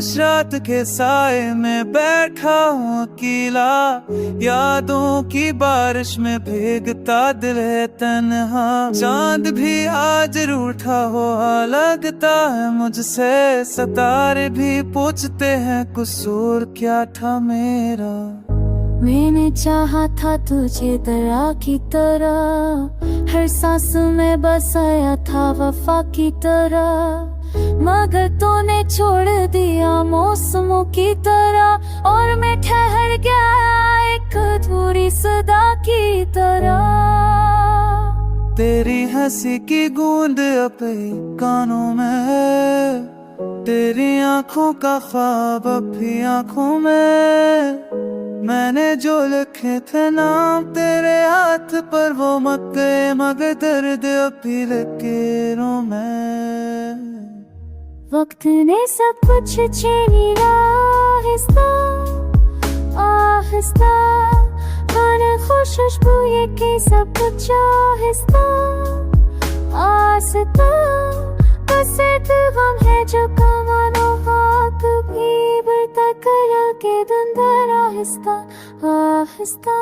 खामोश रात के साए में बैठा हूँ अकेला, यादों की बारिश में भीगता दिल है तन्हा। चांद भी आज रूठा हुआ लगता है मुझसे, सितारे भी पूछते हैं कसूर क्या था मेरा। मैंने चाहा था तुझे दरा की तरह, हर सांस में बसाया था वफा की तरह, मगर तूने छोड़ दिया मौसमों की तरह, और मैं ठहर गया एक अधूरी सदा की तरह। तेरी हंसी की गूंज अपने कानों में है, तेरी आंखों का ख्वाब अब भी आंखों में। मैंने जो लिखे थे नाम तेरे हाथ पर वो मत गए, मगर दर्द अब भी लकीरों में। वक्त ने सब कुछ छीन लिया आहिस्ता आहिस्ता, खाना खुशबू ये के सब कुछ आहिस्ता आहिस्ता। बस एक गम है जो कमानो हाथ भी बढ़ता करा के धुंधर आहिस्ता आहिस्ता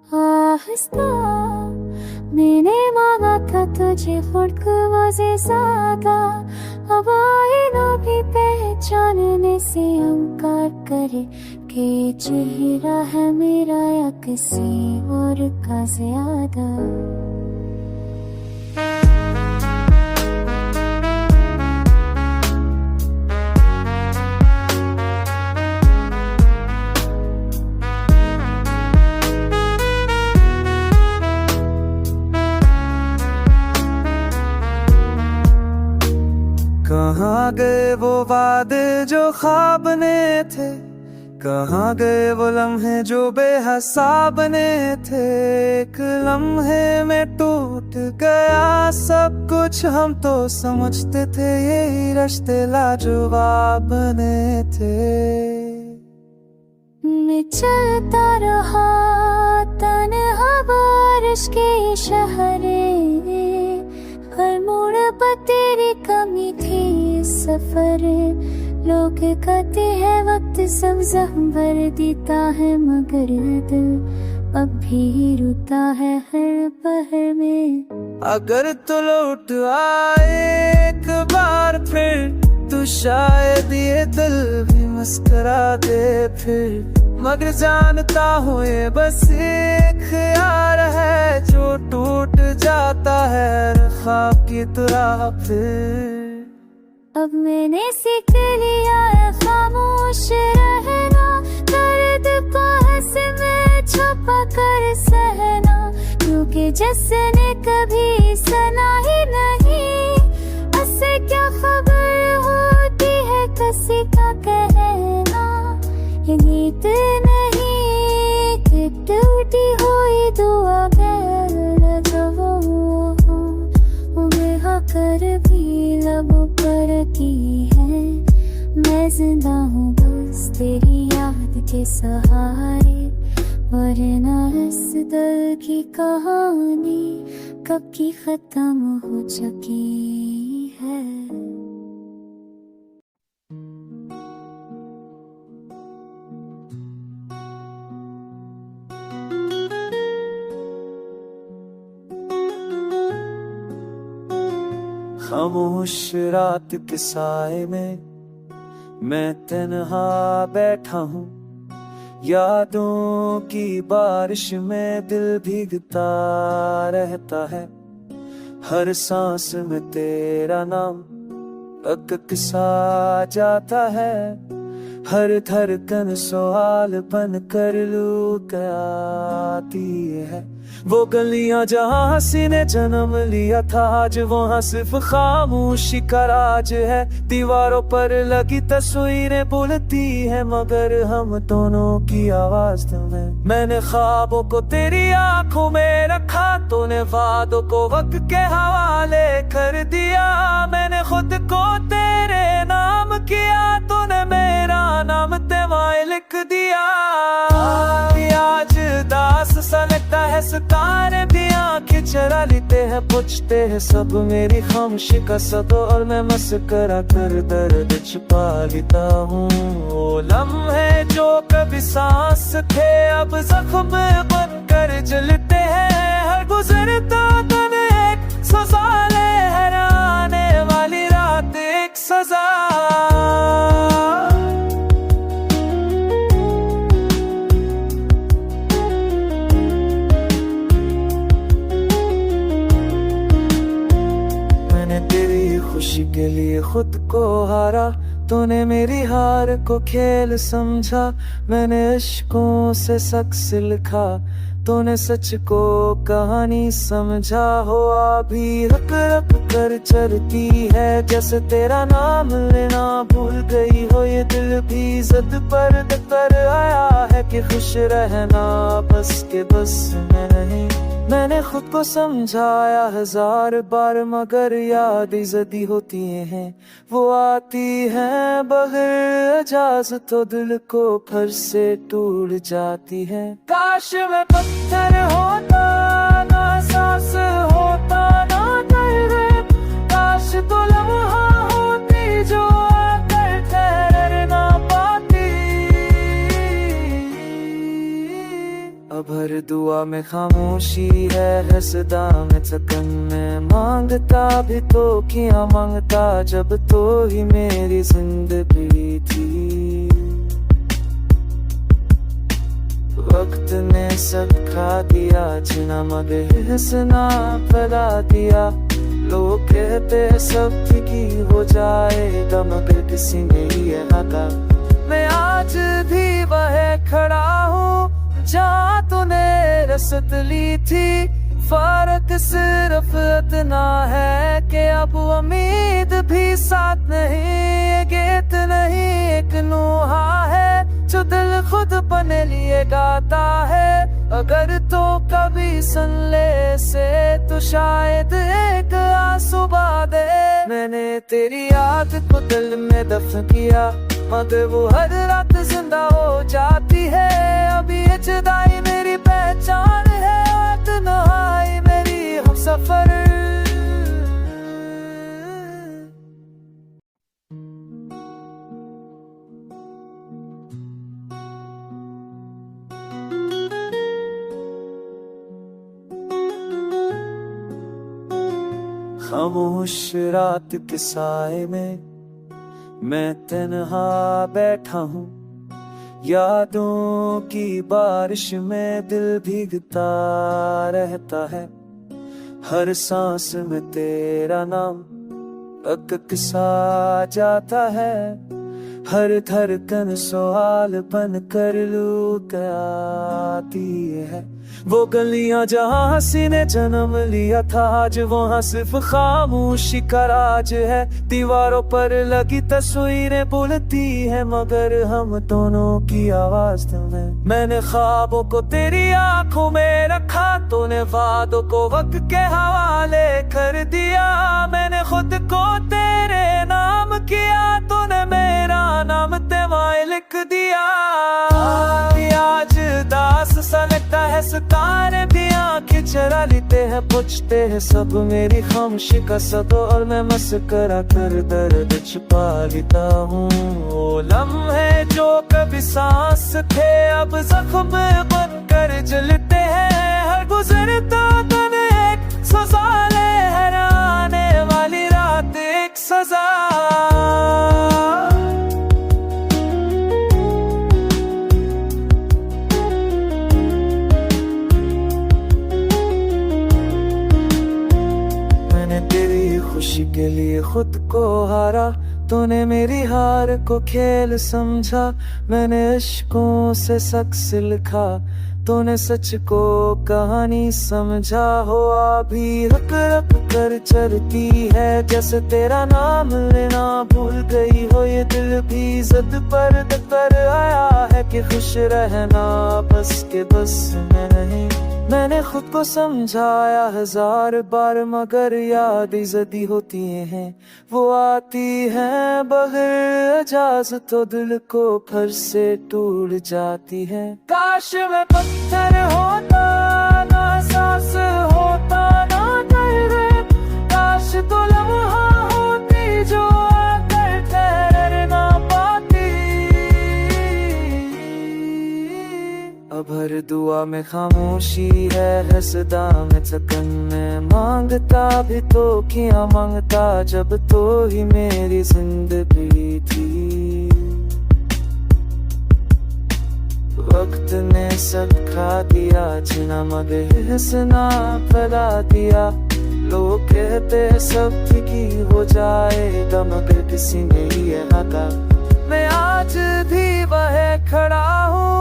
आहिस्ता। मैंने मांगा था तुझे खुशबू सादा, अब आईना भी पहचानने से इनकार करे कि चेहरा है मेरा या किसी और का ज्यादा। कहाँ गए वो वादे जो ख्वाब ने थे, कहाँ गए वो लम्हे जो बेहिसाब ने थे। एक लम्हे में टूट गया सब कुछ, हम तो समझते थे यही रिश्ते लाजवाब ने थे। मैं चलता रहा तन्हा बारिश के शहरे, हर मोड़ पर तेरी कमी थी सफर। लोग कहते हैं वक्त सब जख्म भर देता है, मगर दिल अब भी रोता है हर पहर में। अगर तू लौट आए एक बार फिर, तो शायद ये दिल भी मुस्कुरा दे फिर। मगर जानता हूँ ये बस एक ख्याल है जो टूट जाता है ख्वाब की तरह फिर। अब मैंने सीख लिया है खामोश रहना, दर्द को हंस में छुपा कर सहना, क्योंकि जिसने कभी सुना ही नहीं, उससे क्या खबर होती है किसी का कहना। ये गीत नहीं कि टूटी हुई दुआ कर भी लबों पर की है। मैं जिंदा हूँ बस तेरी याद के सहारे, वरना इस दिल की कहानी कब की खत्म हो चुकी है। खामोश रात के साए में मैं तन्हा बैठा हूँ, यादों की बारिश में दिल भीगता रहता है। हर सांस में तेरा नाम अकक सा जाता है, हर धड़कन सवाल बन कर लूट आती है। वो गलियां जहाँ हंसी ने जन्म लिया था, आज वहाँ सिर्फ खामोशी का राज है। दीवारों पर लगी तस्वीरें बोलती है, मगर हम दोनों की आवाज तुम्हें। मैंने ख्वाबों को तेरी आंखों में रखा, तूने वादों को वक्त के हवाले कर दिया। मैंने खुद को तेरे नाम किया, तूने मेरा नाम तेवाए लिख दिया। आज दास सा लगता है सितारे भी आंखें चरा लेते हैं, पूछते हैं सब मेरी खामोशी का सदो, और मैं मस्करा कर दर्द छुपा लेता हूँ। वो लम्हे जो कभी सांस थे अब जख्म बनकर जलते हैं, हर गुजरता दिन एक सजा ले, हर आने वाली रात एक सजा। खुशी के लिए खुद को हारा, तूने मेरी हार को खेल समझा। मैंने इश्कों से शख्स लिखा, तूने सच को कहानी समझा। हो अभी रक रक कर चलती है, जैसे तेरा नाम लेना भूल गई हो। ये दिल भी जिद पर कर आया है कि खुश रहना बस के बस में नहीं। मैंने खुद को समझाया 1000 बार, मगर याद जदी होती हैं, वो आती हैं बगैर इजाजत, तो दिल को फिर से टूट जाती है। काश मैं पत्थर होता, ना सांस होता, ना दर्द, काश तो लम्हा होती जो आकर ठहर ना पाती। अब हर दुआ में खामोशी है सदा में थकन में, मांगता भी तो क्या मांगता जब तो ही मेरी जिंदगी थी। वक्त ने सब खा दिया, जिना मगर हंसना फैला दिया। लोग कहते सब की हो जाएगा, मगर किसी ने ये ना कहा। मैं आज भी वह खड़ा हूँ जहाँ तूने रसत ली थी। फर्क सिर्फ इतना है कि अब उम्मीद भी साथ नहीं, ये गीत नहीं एक नोहा है जो दिल खुद अपने लिए गाता है। अगर तो कभी सुन ले से तो शायद एक आंसू बहा दे। मैंने तेरी याद को दिल में दफन किया, मगर वो हर रात जिंदा हो जाती है। अभी ये जुदाई मेरी पहचान है, तन्हाई मेरी हमसफर। खामोश रात के साए में मैं तन्हा बैठा हूँ, यादों की बारिश में दिल भीगता रहता है। हर सांस में तेरा नाम अक सा जाता है, हर धड़कन सवाल बन कर लूट आती है। वो गलियां जहाँ हंसी ने जन्म लिया था, आज वहाँ सिर्फ खामोशी का राज है। दीवारों पर लगी तस्वीरें बोलती है, मगर हम दोनों की आवाज तुम्हें। मैंने ख्वाबों को तेरी आंखों में रखा, तूने वादों को वक्त के हवाले कर दिया। मैंने खुद को तेरे नाम किया, तूने मेरा नाम तेवाए लिख दिया। आज दास सा लगता है, सितारे भी आंखें चरा लेते हैं, पूछते हैं सब मेरी खामोशी का सदो, और मैं मस्करा कर दर्द छुपा लेता हूँ। वो लम्हे जो कभी सांस थे अब जख्म बनकर जलते हैं, हर गुजरता दिन एक सजा ले, हर आने वाली रात एक सजा। खुशी के लिए खुद को हारा, तूने मेरी हार को खेल समझा। मैंने इश्कों से शख्स लिखा, तूने सच को कहानी समझा। हो अभी रक रक कर चलती है, जैसे तेरा नाम लेना भूल गई हो। ये दिल भी जिद पर कर आया है कि खुश रहना बस के बस में नहीं। मैंने खुद को समझाया 1000 बार, मगर याद जदी होती हैं, वो आती हैं बगैर इजाजत, तो दिल को फिर से टूट जाती है। काश मैं पत्थर होता, ना सांस होता, अब हर दुआ में खामोशी है सदा में थकन में मांगता भी तो क्या मांगता जब तो ही मेरी जिंदगी थी। वक्त ने सब खा दिया जिना मगे हंसना फैला दिया। लोग कहते सब फीकी हो जाएगा मगर किसी ने ये ना कहा। मैं आज भी वह खड़ा हूँ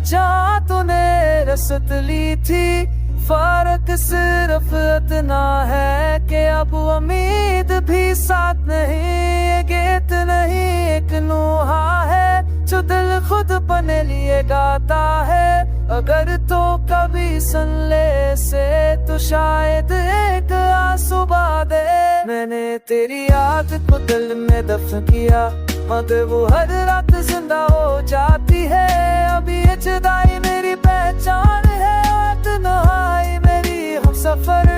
जहाँ तूने रसत ली थी। फर्क सिर्फ इतना है कि अब उम्मीद भी साथ नहीं। ये गीत नहीं एक नोहा है जो दिल खुद अपने लिए गाता है। अगर तो कभी सुन ले से तो शायद एक आंसू बहा दे। मैंने तेरी याद को दिल में दफन किया मगर वो हर रात जिंदा हो जाती है। अभी ये जुदाई मेरी पहचान है और तन्हाई मेरी हमसफर।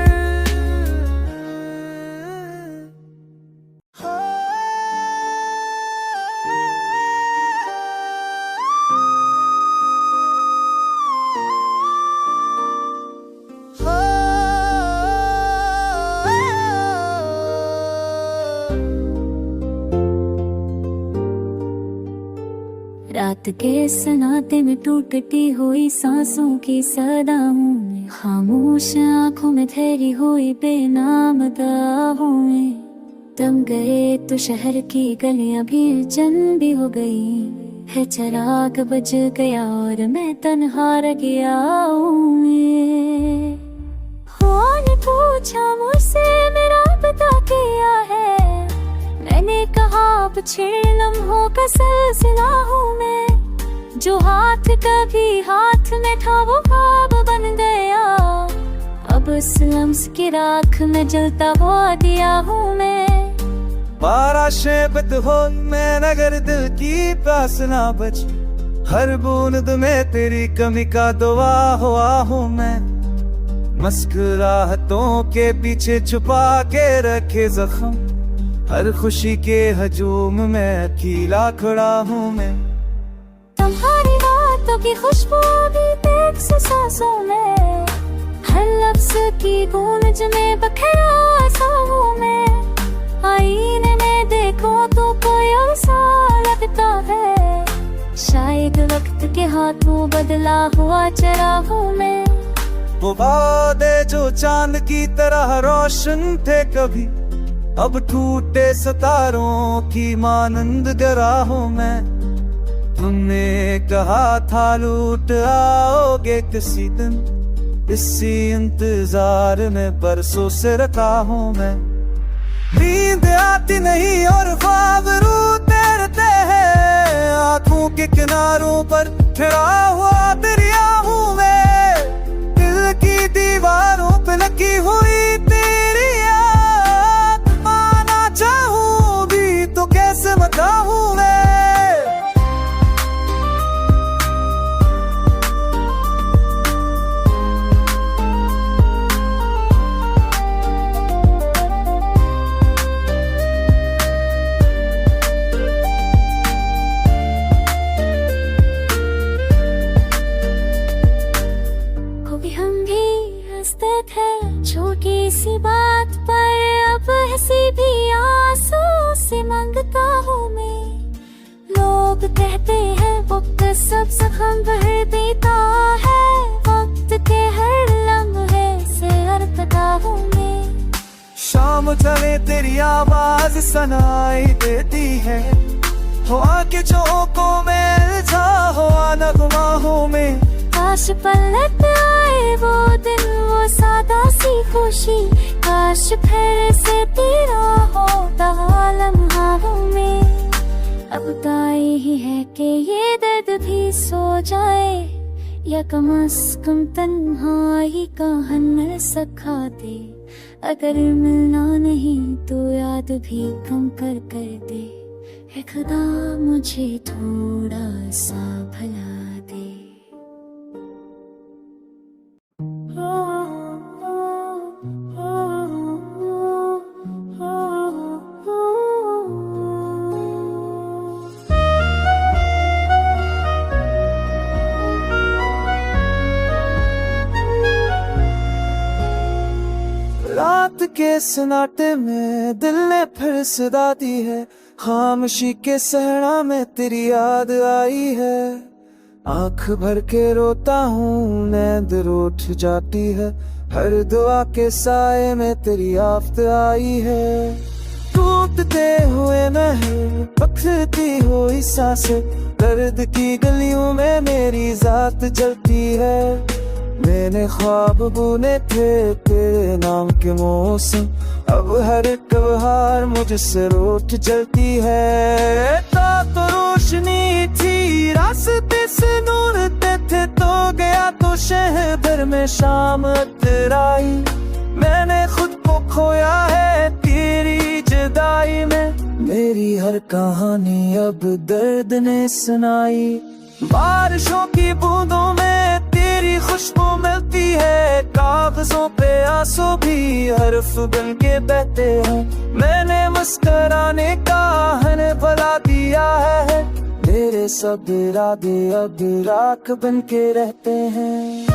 रात के सन्नाटे में टूटती हुई सांसों की सदा हूँ मैं। खामोश आंखों में ठहरी हुई बेनाम दाहों में। तुम गए तो शहर की गलियां भी जन भी हो गई है। चराग बज गया और मैं तन्हा रह गया हूँ। ने पूछा मुझसे मेरा पता क्या है। मैंने कहा अब 6 लम्हों का सिलसिला हूँ मैं। जो हाथ कभी हाथ में था वो ख्वाब बन गया। अब उस लम्स की राख में जलता हुआ दिया हूँ मैं। बारिशें बद हो मैं नगर दिल की प्यास ना बची। हर बूंद में तेरी कमी का दुआ हुआ हूँ मैं। मुस्कुराहटों के पीछे छुपा के रखे जख्म। हर खुशी के हजूम में अकेला खड़ा हूँ मैं। तुम्हारी बातों की खुशबू भी तेज से सांसों में। हर लफ्ज की गूंज में बखेरा सा हूँ मैं। आईने में देखो तो कोई और सा लगता है। शायद वक्त के हाथों बदला हुआ चेहरा हूँ मैं। वो वादे जो चांद की तरह रोशन थे कभी अब टूटे सितारों की मानंद गिरा हूँ मैं। तुमने कहा था लूट आओगे किसी दिन। इसी इंतजार में बरसों से रखा हूँ मैं। नींद आती नहीं और ख्वाब रूते रहते हैं। आंखों के किनारों पर ठहरा हुआ दरिया हूँ मैं। दिल की दीवारों पे लगी हुई तेरी याद। माना चाहूँ भी तो कैसे बताऊँ मैं। छोटी सी बात पर अब हंसी भी आंसू से मांगता हूँ मैं। लोग कहते हैं वक्त सब जख्म भर देता है। वक्त के हर लम्हे से हरकता हूँ मैं। शाम चले तेरी आवाज सुनाई देती है। हवा के झोंकों में उलझा हुआ नगमा हूँ मैं। काश पलट आए वो दिन वो सादा सी खुशी। काश फिर से तेरा होता लम्हा हूँ मैं। अब दाई ही है कि ये दर्द भी सो जाए। या कम से कम तन्हाई का हन्नर सखा दे। अगर मिलना नहीं तो याद भी कम कर दे। है खुदा मुझे थोड़ा सा भला दे। के सन्नाटे में दिल ने फिर सदा दी है, खामोशी के सहरा में तेरी याद आई है। आंख भर के रोता हूँ, नींद रूठ जाती है, हर दुआ के साए में तेरी आफत आई है। टूटते हुए महल, पथरती हुई सांसें, दर्द की गलियों में मेरी जात जलती है। मैंने ख्वाब बुने थे तेरे नाम के मौसम, अब हर एक बहार मुझसे रूठ जलती है। तो रोशनी थी, रास्ते से नूरते थे, तो गया तो शहर भर में शाम अतराई। मैंने खुद को खोया है तेरी जुदाई में, मेरी हर कहानी अब दर्द ने सुनाई। बारिशों की बूंदों में तेरी खुशबू मिलती है, कागजों पे आंसू भी हर्फ बन के बहते हैं। मैंने मुस्कुराने का हन भला दिया है, मेरे सब इरादे अब राख बन के रहते हैं।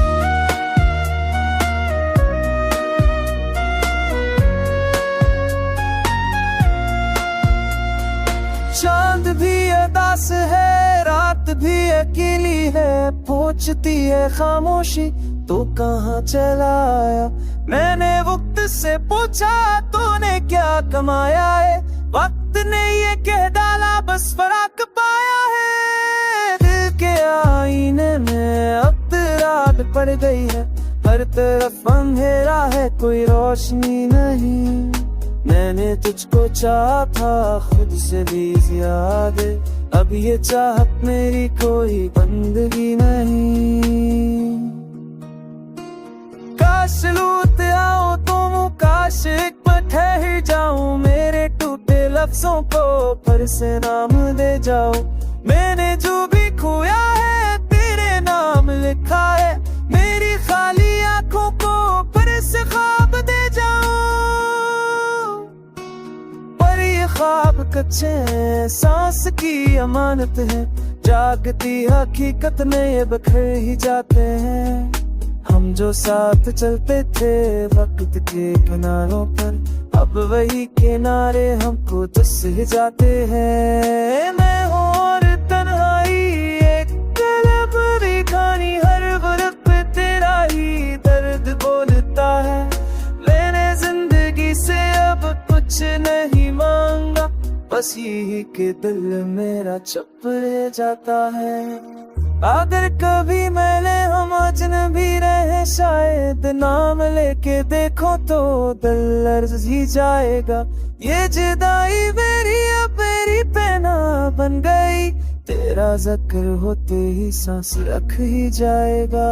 चांद भी अदास है, रात भी अकेली है, पूछती है खामोशी तो कहाँ चला आया। मैंने वक्त से पूछा तूने क्या कमाया है, वक्त ने ये कह डाला बस फराक पाया है। दिल के आईने में अब रात पड़ गई है, हर तरफ अंधेरा है, कोई रोशनी नहीं। मैंने तुझको चाहा था खुद से भी ज्यादा, अब ये चाहत मेरी कोई बंदगी नहीं। काश लौट आओ तुम, काश एक पल ठहर जाऊं, मेरे टूटे लफ्जों को फिर से नाम दे जाओ। मैंने जो भी खोया है तेरे नाम लिखा है, मेरी खाली आंखों को फिर से ख्वाब दे जाओ। ख्वाब कच्चे हैं, सांस की अमानत है, जागती हकीकत में ये बिखर ही जाते हैं। हम जो साथ चलते थे वक्त के किनारों पर, अब वही किनारे हमको दस ही जाते हैं। मैं और तन्हाई एक कलब भी खानी, हर वक्त पे तेरा ही दर्द बोलता है। मैंने जिंदगी से अब कुछ नहीं मांगा, बस यही के दिल मेरा चुप रह जाता है। अगर कभी मैंने हम अजनबी रहे, शायद नाम लेके देखो तो दिल लर्ज ही जाएगा। ये जुदाई मेरी अब मेरी पहना बन गई, तेरा जिक्र होते ही सांस रख ही जाएगा।